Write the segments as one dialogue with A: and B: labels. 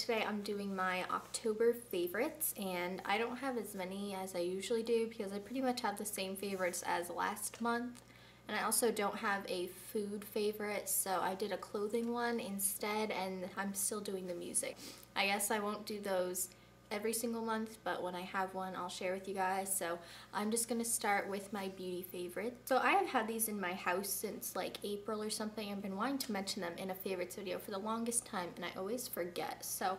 A: today I'm doing my October favorites, and I don't have as many as I usually do because I pretty much have the same favorites as last month. And I also don't have a food favorite, so I did a clothing one instead, and I'm still doing the music. I guess I won't do those every single month, but when I have one I'll share with you guys. So I'm just gonna start with my beauty favorites. So I have had these in my house since like April or something. I've been wanting to mention them in a favorites video for the longest time and I always forget. So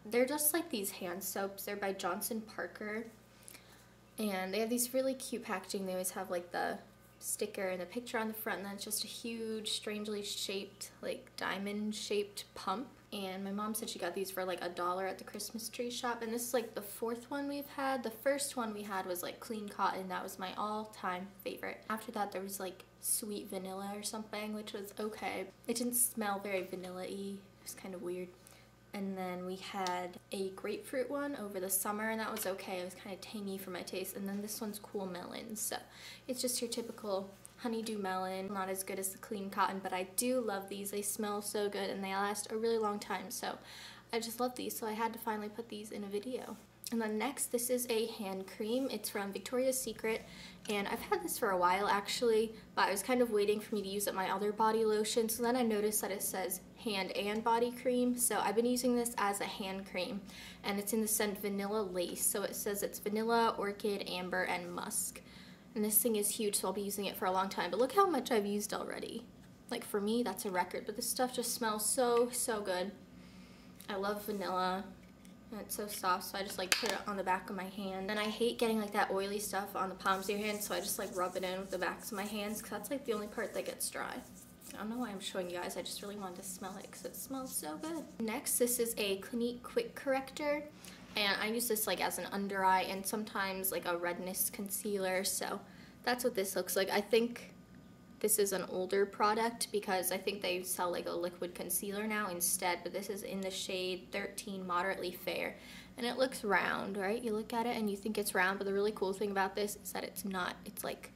A: they're just like these hand soaps. They're by Johnson Parker and they have these really cute packaging. They always have like the sticker and the picture on the front, and then it's just a huge strangely shaped like diamond shaped pump. And my mom said she got these for like $1 at the Christmas tree shop, and this is like the fourth one we've had. The first one we had was like clean cotton. That was my all-time favorite. After that there was like sweet vanilla or something, which was okay. It didn't smell very vanilla-y. It was kind of weird. And then we had a grapefruit one over the summer, and that was okay. It was kind of tangy for my taste. And then this one's cool melon. So it's just your typical honeydew melon. Not as good as the clean cotton, but I do love these. They smell so good and they last a really long time. So I just love these. So I had to finally put these in a video. And then next, this is a hand cream. It's from Victoria's Secret, and I've had this for a while actually, but I was kind of waiting for me to use up my other body lotion, so then I noticed that it says hand and body cream, so I've been using this as a hand cream, and it's in the scent Vanilla Lace. So it says it's vanilla, orchid, amber, and musk. And this thing is huge, so I'll be using it for a long time, but look how much I've used already. Like for me, that's a record, but this stuff just smells so, so good. I love vanilla. And it's so soft, so I just like put it on the back of my hand. And I hate getting like that oily stuff on the palms of your hands, so I just like rub it in with the backs of my hands because that's like the only part that gets dry. I don't know why I'm showing you guys, I just really wanted to smell it because it smells so good. Next, this is a Clinique Quick Corrector, and I use this like as an under eye and sometimes like a redness concealer, so that's what this looks like. I think this is an older product because I think they sell like a liquid concealer now instead, but this is in the shade 13 Moderately Fair, and it looks round, right? You look at it and you think it's round, but the really cool thing about this is that it's not. It's like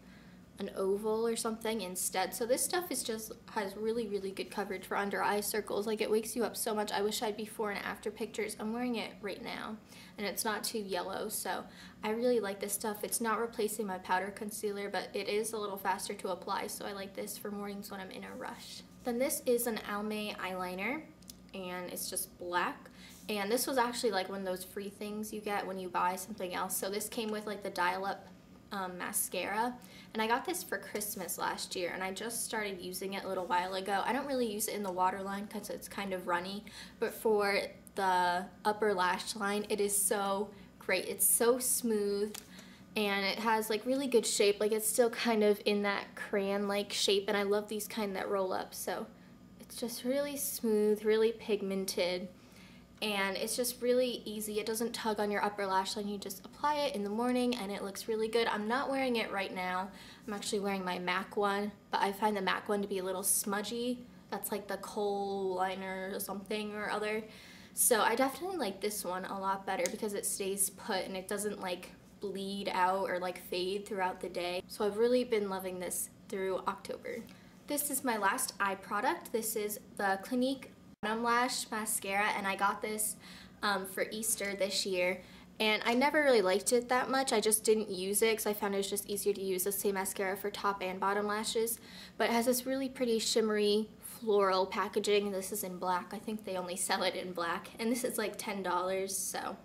A: an oval or something instead. So this stuff is just has really, really good coverage for under eye circles. Like it wakes you up so much. I wish I had before and after pictures. I'm wearing it right now and it's not too yellow, so I really like this stuff. It's not replacing my powder concealer, but it is a little faster to apply, so I like this for mornings when I'm in a rush. Then this is an Almay eyeliner, and it's just black. And this was actually like one of those free things you get when you buy something else. So this came with like the dial-up mascara, and I got this for Christmas last year, and I just started using it a little while ago. I don't really use it in the waterline because it's kind of runny, but for the upper lash line it is so great. It's so smooth and it has like really good shape. Like it's still kind of in that crayon like shape, and I love these kind that roll up, so it's just really smooth, really pigmented, and it's just really easy. It doesn't tug on your upper lash line. You just apply it in the morning and it looks really good. I'm not wearing it right now. I'm actually wearing my MAC one, but I find the MAC one to be a little smudgy. That's like the kohl liner or something or other. So I definitely like this one a lot better because it stays put and it doesn't like bleed out or like fade throughout the day. So I've really been loving this through October. This is my last eye product. This is the Clinique Bottom Lash Mascara, and I got this for Easter this year, and I never really liked it that much. I just didn't use it because I found it was just easier to use the same mascara for top and bottom lashes. But it has this really pretty shimmery floral packaging. This is in black. I think they only sell it in black, and this is like $10, so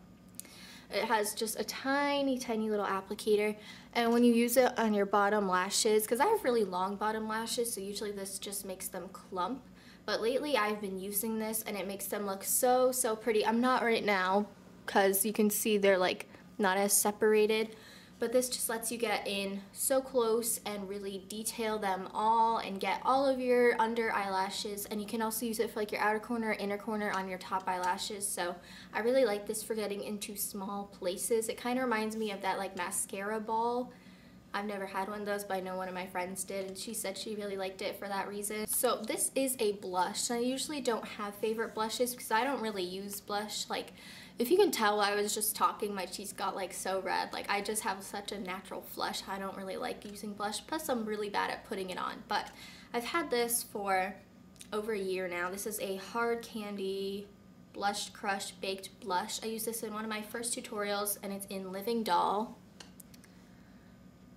A: it has just a tiny little applicator, and when you use it on your bottom lashes, because I have really long bottom lashes, so usually this just makes them clump. But lately I've been using this and it makes them look so, so pretty. I'm not right now because you can see they're like not as separated, but this just lets you get in so close and really detail them all and get all of your under eyelashes, and you can also use it for like your outer corner, inner corner on your top eyelashes. So I really like this for getting into small places. It kind of reminds me of that like mascara ball. I've never had one of those, but I know one of my friends did, and she said she really liked it for that reason. So this is a blush. I usually don't have favorite blushes because I don't really use blush. Like, if you can tell, I was just talking, my cheeks got like so red. Like, I just have such a natural flush. I don't really like using blush, plus I'm really bad at putting it on. But I've had this for over a year now. This is a Hard Candy Blush Crush Baked Blush. I used this in one of my first tutorials, and it's in Living Doll.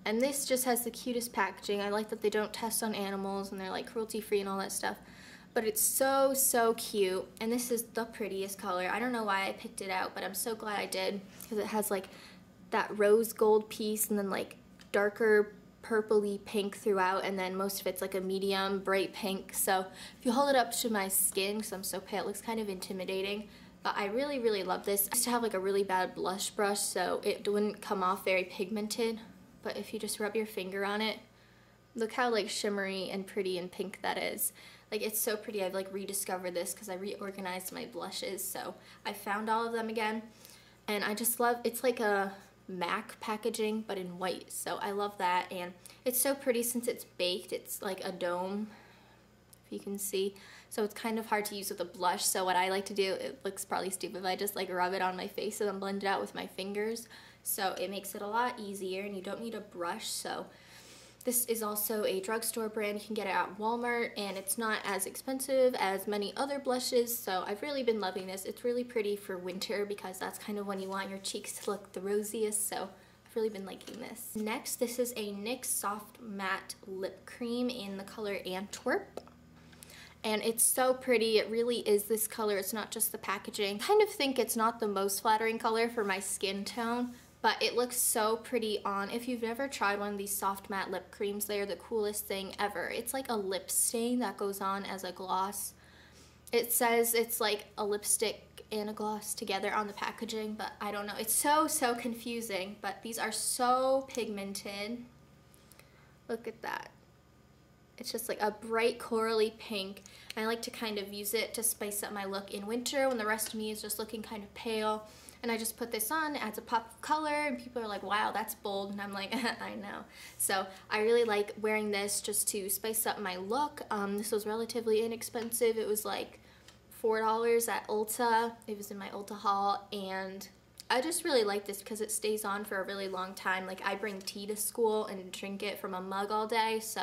A: And this just has the cutest packaging. I like that they don't test on animals, and they're like cruelty free and all that stuff. But it's so, so cute. And this is the prettiest color. I don't know why I picked it out, but I'm so glad I did, because it has like that rose gold piece and then like darker purpley pink throughout, and then most of it's like a medium bright pink. So if you hold it up to my skin, because I'm so pale, it looks kind of intimidating. But I really, really love this. I used to have like a really bad blush brush, so it wouldn't come off very pigmented. But if you just rub your finger on it, look how like shimmery and pretty and pink that is. Like, it's so pretty. I've like rediscovered this because I reorganized my blushes, so I found all of them again. And I just love, it's like a MAC packaging but in white, so I love that. And it's so pretty since it's baked. It's like a dome, if you can see, so it's kind of hard to use with a blush. So what I like to do, it looks probably stupid, but I just like rub it on my face and then blend it out with my fingers, so it makes it a lot easier and you don't need a brush. So this is also a drugstore brand. You can get it at Walmart, and it's not as expensive as many other blushes, so I've really been loving this. It's really pretty for winter because that's kind of when you want your cheeks to look the rosiest, so I've really been liking this. Next, this is a NYX Soft Matte Lip Cream in the color Antwerp. And it's so pretty. It really is this color. It's not just the packaging. I kind of think it's not the most flattering color for my skin tone, but it looks so pretty on. If you've never tried one of these soft matte lip creams, they are the coolest thing ever. It's like a lip stain that goes on as a gloss. It says it's like a lipstick and a gloss together on the packaging, but I don't know. It's so, so confusing, but these are so pigmented. Look at that. It's just like a bright corally pink. And I like to kind of use it to spice up my look in winter when the rest of me is just looking kind of pale. And I just put this on, it adds a pop of color, and people are like, wow, that's bold. And I'm like, I know. So I really like wearing this just to spice up my look. This was relatively inexpensive. It was like $4 at Ulta. It was in my Ulta haul, and I just really like this because it stays on for a really long time. Like, I bring tea to school and drink it from a mug all day, so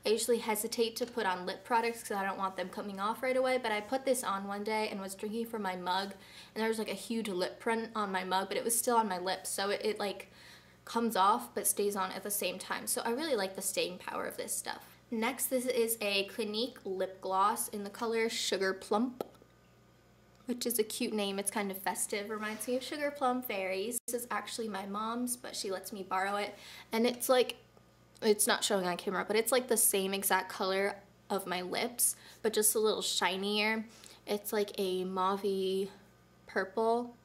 A: I usually hesitate to put on lip products because I don't want them coming off right away. But I put this on one day and was drinking from my mug, and there was like a huge lip print on my mug, but it was still on my lips, so it like comes off but stays on at the same time. So I really like the staying power of this stuff. Next, this is a Clinique lip gloss in the color Sugar Plump, which is a cute name. It's kind of festive, reminds me of Sugar Plum Fairies. This is actually my mom's, but she lets me borrow it. And it's like, it's not showing on camera, but it's like the same exact color of my lips, but just a little shinier. It's like a mauvey purple.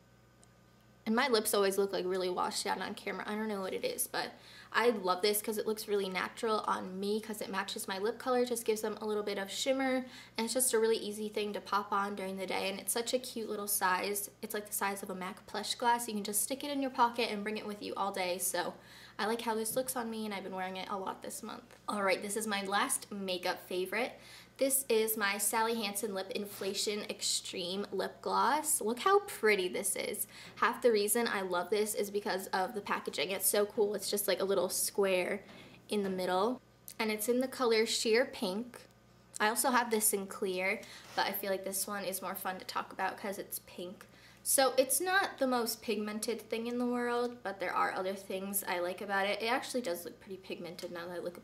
A: And my lips always look like really washed out on camera. I don't know what it is, but I love this because it looks really natural on me because it matches my lip color, just gives them a little bit of shimmer, and it's just a really easy thing to pop on during the day. And it's such a cute little size. It's like the size of a MAC plush glass. You can just stick it in your pocket and bring it with you all day. So I like how this looks on me, and I've been wearing it a lot this month. Alright, this is my last makeup favorite. This is my Sally Hansen Lip Inflation Extreme Lip Gloss. Look how pretty this is. Half the reason I love this is because of the packaging. It's so cool. It's just like a little square in the middle, and it's in the color Sheer Pink. I also have this in clear, but I feel like this one is more fun to talk about because it's pink. So it's not the most pigmented thing in the world, but there are other things I like about it. It actually does look pretty pigmented now that I look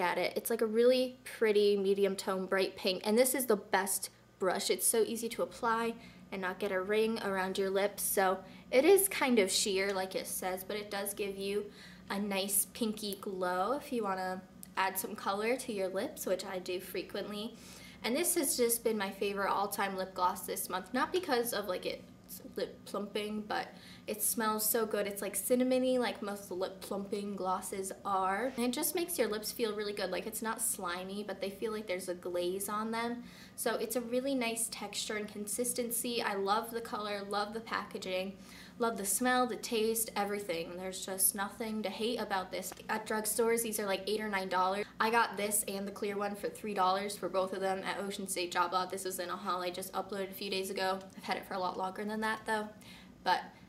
A: at it. It's like a really pretty medium tone bright pink, and this is the best brush. It's so easy to apply and not get a ring around your lips. So it is kind of sheer like it says, but it does give you a nice pinky glow if you want to add some color to your lips, which I do frequently. And this has just been my favorite all-time lip gloss this month, not because of like it's lip plumping, but it smells so good. It's like cinnamony, like most lip plumping glosses are. And it just makes your lips feel really good. Like, it's not slimy, but they feel like there's a glaze on them. So it's a really nice texture and consistency. I love the color, love the packaging, love the smell, the taste, everything. There's just nothing to hate about this. At drugstores, these are like $8 or $9. I got this and the clear one for $3 for both of them at Ocean State Job Lot. This was in a haul I just uploaded a few days ago. I've had it for a lot longer than that though.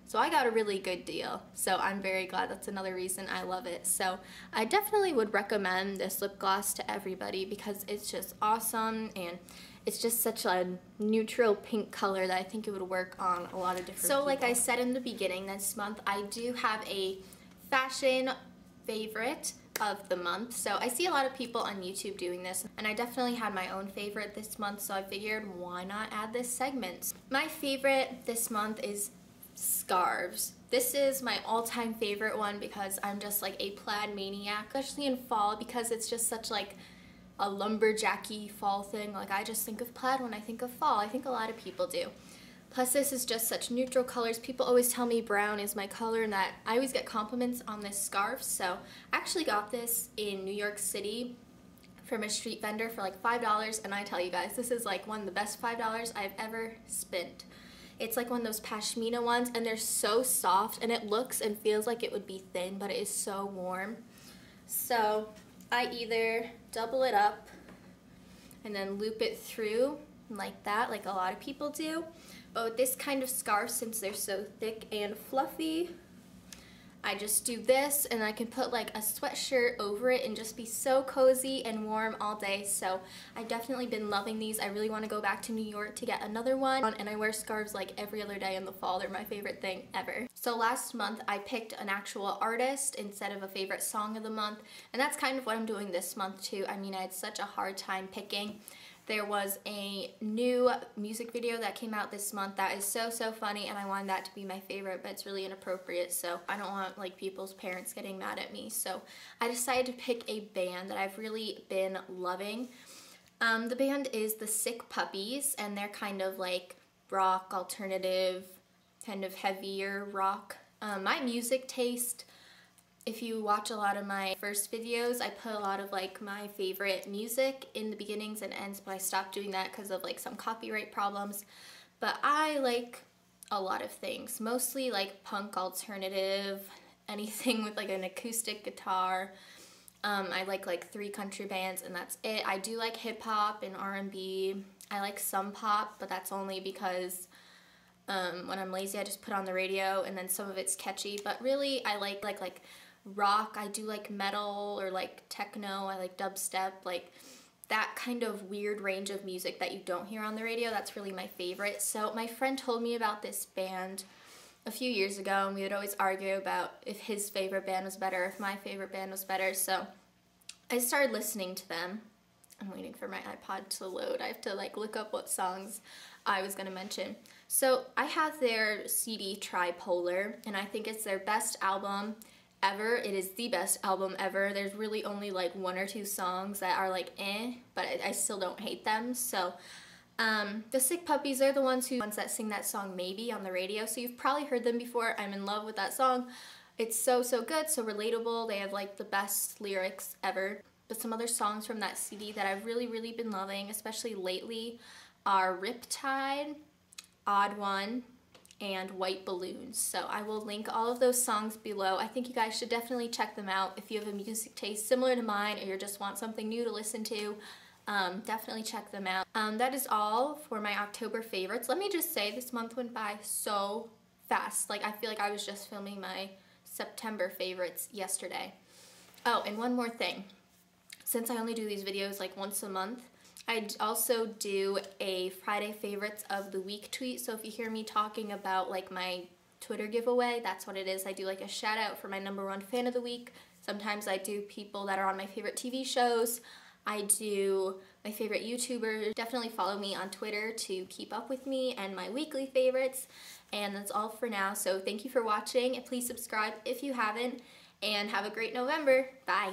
A: So I got a really good deal, so I'm very glad. That's another reason I love it. So I definitely would recommend this lip gloss to everybody because it's just awesome, and It's just such a neutral pink color that I think it would work on a lot of different people. So like I said in the beginning, this month I do have a fashion favorite of the month. So I see a lot of people on YouTube doing this, and I definitely had my own favorite this month, so I figured why not add this segment. My favorite this month is scarves. This is my all-time favorite one because I'm just like a plaid maniac, especially in fall, because it's just such like a lumberjacky fall thing. Like I just think of plaid when I think of fall. I think a lot of people do. Plus this is just such neutral colors. People always tell me brown is my color and that I always get compliments on this scarf. So I actually got this in New York City from a street vendor for like $5, and I tell you guys, this is like one of the best $5 I've ever spent. It's like one of those pashmina ones, and they're so soft, and it looks and feels like it would be thin, but it is so warm. So I either double it up and then loop it through like that, like a lot of people do. But with this kind of scarf, since they're so thick and fluffy, I just do this, and I can put like a sweatshirt over it and just be so cozy and warm all day. So I've definitely been loving these. I really want to go back to New York to get another one, and I wear scarves like every other day in the fall. They're my favorite thing ever. So last month I picked an actual artist instead of a favorite song of the month, and that's kind of what I'm doing this month too. I mean, I had such a hard time picking. There was a new music video that came out this month that is so funny, and I wanted that to be my favorite, but it's really inappropriate, so I don't want like people's parents getting mad at me. So I decided to pick a band that I've really been loving. The band is the Sick Puppies, and they're kind of like rock, alternative, kind of heavier rock. My music taste, if you watch a lot of my first videos, I put a lot of like my favorite music in the beginnings and ends, but I stopped doing that because of like some copyright problems. But I like a lot of things, mostly like punk, alternative, anything with like an acoustic guitar. I like 3 country bands, and that's it. I do like hip hop and R&B. I like some pop, but that's only because when I'm lazy I just put on the radio, and then some of it's catchy. But really I like rock. I do like metal or like techno. I like dubstep, like that kind of weird range of music that you don't hear on the radio. That's really my favorite. So my friend told me about this band a few years ago, and we would always argue about if his favorite band was better, if my favorite band was better. So I started listening to them. I'm waiting for my iPod to load. I have to like look up what songs I was gonna mention. So I have their CD Tripolar, and I think it's their best album ever. It is the best album ever. There's really only like 1 or 2 songs that are like but I still don't hate them. So the Sick Puppies are the ones that sing that song Maybe on the radio, so you've probably heard them before. I'm in love with that song. It's so good, so relatable. They have like the best lyrics ever. But some other songs from that CD that I've really been loving, especially lately, are Riptide, Odd One, and White Balloons. So I will link all of those songs below. I think you guys should definitely check them out if you have a music taste similar to mine, or you just want something new to listen to. Definitely check them out. That is all for my October favorites. Let me just say, this month went by so fast. Like, I feel like I was just filming my September favorites yesterday. Oh, and one more thing. Since I only do these videos like once a month, I also do a Friday favorites of the week tweet. So if you hear me talking about like my Twitter giveaway, that's what it is. I do like a shout out for my #1 fan of the week. Sometimes I do people that are on my favorite TV shows. I do my favorite YouTubers. Definitely follow me on Twitter to keep up with me and my weekly favorites. And that's all for now. So thank you for watching, and please subscribe if you haven't, and have a great November. Bye.